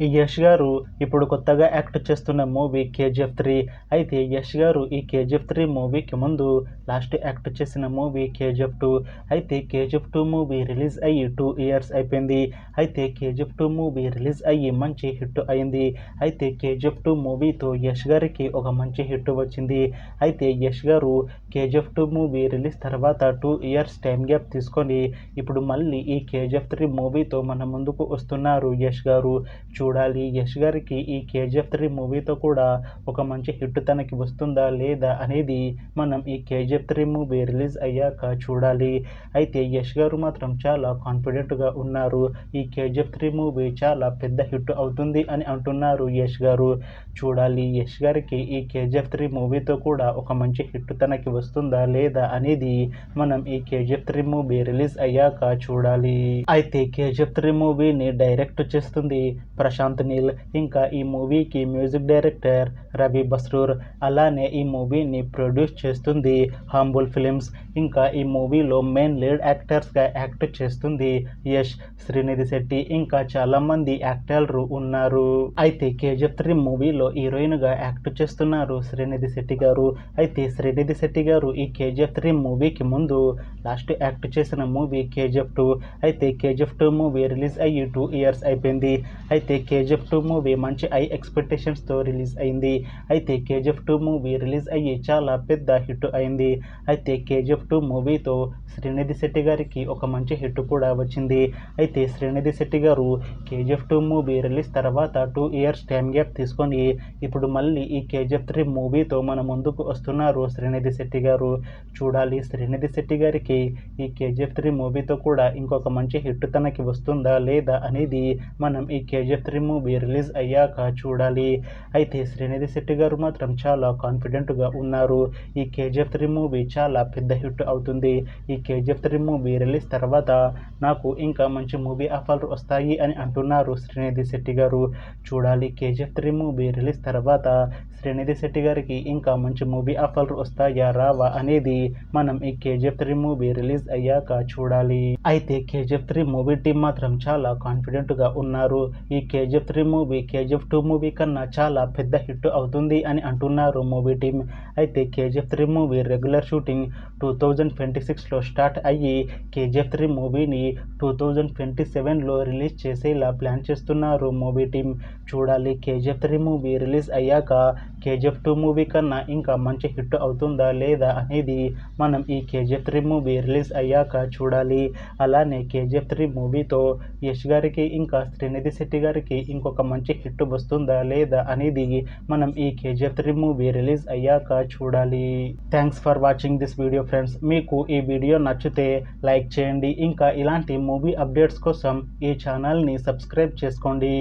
ఈ యష్ గారు ఇప్పుడు కొత్తగా యాక్ట్ చేస్తున్న మూవీ KGF 3. అయితే యష్ గారు ఈ KGF 3 మూవీకి ముందు లాస్ట్ యాక్ట్ చేసిన మూవీ KGF 2. అయితే KGF 2 మూవీ రిలీజ్ అయ్యి 2 ఇయర్స్ అయిపోయింది. అయితే KGF 2 మూవీ రిలీజ్ అయ్యి మంచి హిట్ అయింది. అయితే KGF 2 మూవీతో యష్ గారికి ఒక మంచి హిట్ వచ్చింది. అయితే యష్ గారు KGF 2 మూవీ రిలీజ్ తర్వాత 2 ఇయర్స్ టైం గ్యాప్ తీసుకొని ఇప్పుడు మళ్ళీ ఈ KGF 3 మూవీతో మన ముందుకు వస్తున్నారు యష్ గారు. చూడాలి యష్ గారికి ఈ KGF 3 మూవీతో కూడా ఒక మంచి హిట్ తనకి వస్తుందా లేదా అనేది మనం ఈ KGF 3 మూవీ రిలీజ్ అయ్యాక చూడాలి. అయితే యష్ గారు మాత్రం చాలా కాన్ఫిడెంట్గా ఉన్నారు. ఈ KGF 3 మూవీ చాలా పెద్ద హిట్ అవుతుంది అని అంటున్నారు యష్ గారు. చూడాలి యష్ గారికి ఈ KGF 3 మూవీతో కూడా ఒక మంచి హిట్ తనకి వస్తుందా లేదా అనేది మనం ఈ KGF 3 మూవీ రిలీజ్ అయ్యాక చూడాలి. అయితే KGF 3 మూవీని డైరెక్ట్ చేస్తుంది ప్రశాంత్ నీల్. ఇంకా ఈ మూవీకి మ్యూజిక్ డైరెక్టర్ రవి బస్రూర్. అలానే ఈ మూవీని ప్రొడ్యూస్ చేస్తుంది హాంబుల్ ఫిలిమ్స్. ఇంకా ఈ మూవీలో మెయిన్ లీడ్ యాక్టర్స్గా యాక్ట్ చేస్తుంది యష్, శ్రీనిధి శెట్టి, ఇంకా చాలామంది యాక్టర్లు ఉన్నారు. అయితే KGF 3 మూవీలో హీరోయిన్గా యాక్ట్ చేస్తున్నారు శ్రీనిధి శెట్టి గారు. అయితే శ్రీనిధి శెట్టి గారు ఈ KGF 3 మూవీకి ముందు లాస్ట్ యాక్ట్ చేసిన మూవీ KGF 2. అయితే KGF 2 మూవీ రిలీజ్ అయ్యి 2 ఇయర్స్ అయిపోయింది. అయితే KGF 2 మూవీ మంచి హై ఎక్స్పెక్టేషన్స్తో రిలీజ్ అయింది. అయితే KGF 2 మూవీ రిలీజ్ అయ్యి చాలా పెద్ద హిట్ అయింది. అయితే KGF 2 మూవీతో శ్రీనిధి శెట్టి గారికి ఒక మంచి హిట్ కూడా వచ్చింది. అయితే శ్రీనిధి శెట్టి గారు KGF 2 మూవీ రిలీజ్ తర్వాత 2 ఇయర్స్ టైం గ్యాప్ తీసుకొని ఇప్పుడు మళ్ళీ ఈ KGF 3 మూవీతో మన ముందుకు వస్తున్నారు శ్రీనిధి శెట్టి గారు. చూడాలి శ్రీనిధి శెట్టి గారికి ఈ KGF 3 మూవీతో కూడా ఇంకొక మంచి హిట్ తనకి వస్తుందా లేదా అనేది మనం ఈ KGF 3 మూవీ రిలీజ్ అయ్యాక చూడాలి. అయితే శ్రీనిధి శెట్టి గారు మాత్రం చాలా కాన్ఫిడెంట్గా ఉన్నారు. ఈ KGF 3 మూవీ చాలా పెద్ద హిట్ అవుతుంది. ఈ KGF 3 మూవీ రిలీజ్ తర్వాత నాకు ఇంకా మంచి మూవీ ఆఫర్లు వస్తాయి అని అంటున్నారు శ్రీనిధి శెట్టి గారు. చూడాలి KGF 3 మూవీ రిలీజ్ తర్వాత శ్రీనిధి శెట్టి గారికి ఇంకా మంచి మూవీ ఆఫర్లు వస్తాయా రావా అనేది మనం ఈ KGF 3 మూవీ రిలీజ్ అయ్యాక చూడాలి. అయితే KGF 3 మూవీ టీం మాత్రం చాలా కాన్ఫిడెంట్గా ఉన్నారు. ఈ KGF 3 మూవీ KGF 2 మూవీ కన్నా చాలా పెద్ద హిట్ అవుతుంది అని అంటున్నారు మూవీ టీం. అయితే KGF 3 మూవీ రెగ్యులర్ షూటింగ్ 2026లో స్టార్ట్ అయ్యి KGF 3 మూవీని 2027లో రిలీజ్ చేసేలా ప్లాన్ చేస్తున్నారు మూవీ టీం. చూడాలి KGF 3 మూవీ రిలీజ్ అయ్యాక KGF 2 మూవీ కన్నా ఇంకా మంచి హిట్ అవుతుందా లేదా అనేది మనం ఈ KGF 3 మూవీ రిలీజ్ అయ్యాక చూడాలి. అలానే KGF 3 మూవీతో యష్ గారికి ఇంకా శ్రీనిధి శెట్టి గారికి ఇంకొక మంచి హిట్ వస్తుందా లేదా అనేది మనం ఈ KGF 3 మూవీ రిలీజ్ అయ్యాక చూడాలి. Thanks for watching this video friends. మీకు ఈ వీడియో నచ్చితే లైక్ చేయండి. ఇంకా ఇలాంటి మూవీ అప్డేట్స్ కోసం ఈ ఛానల్ని సబ్స్క్రైబ్ చేసుకోండి.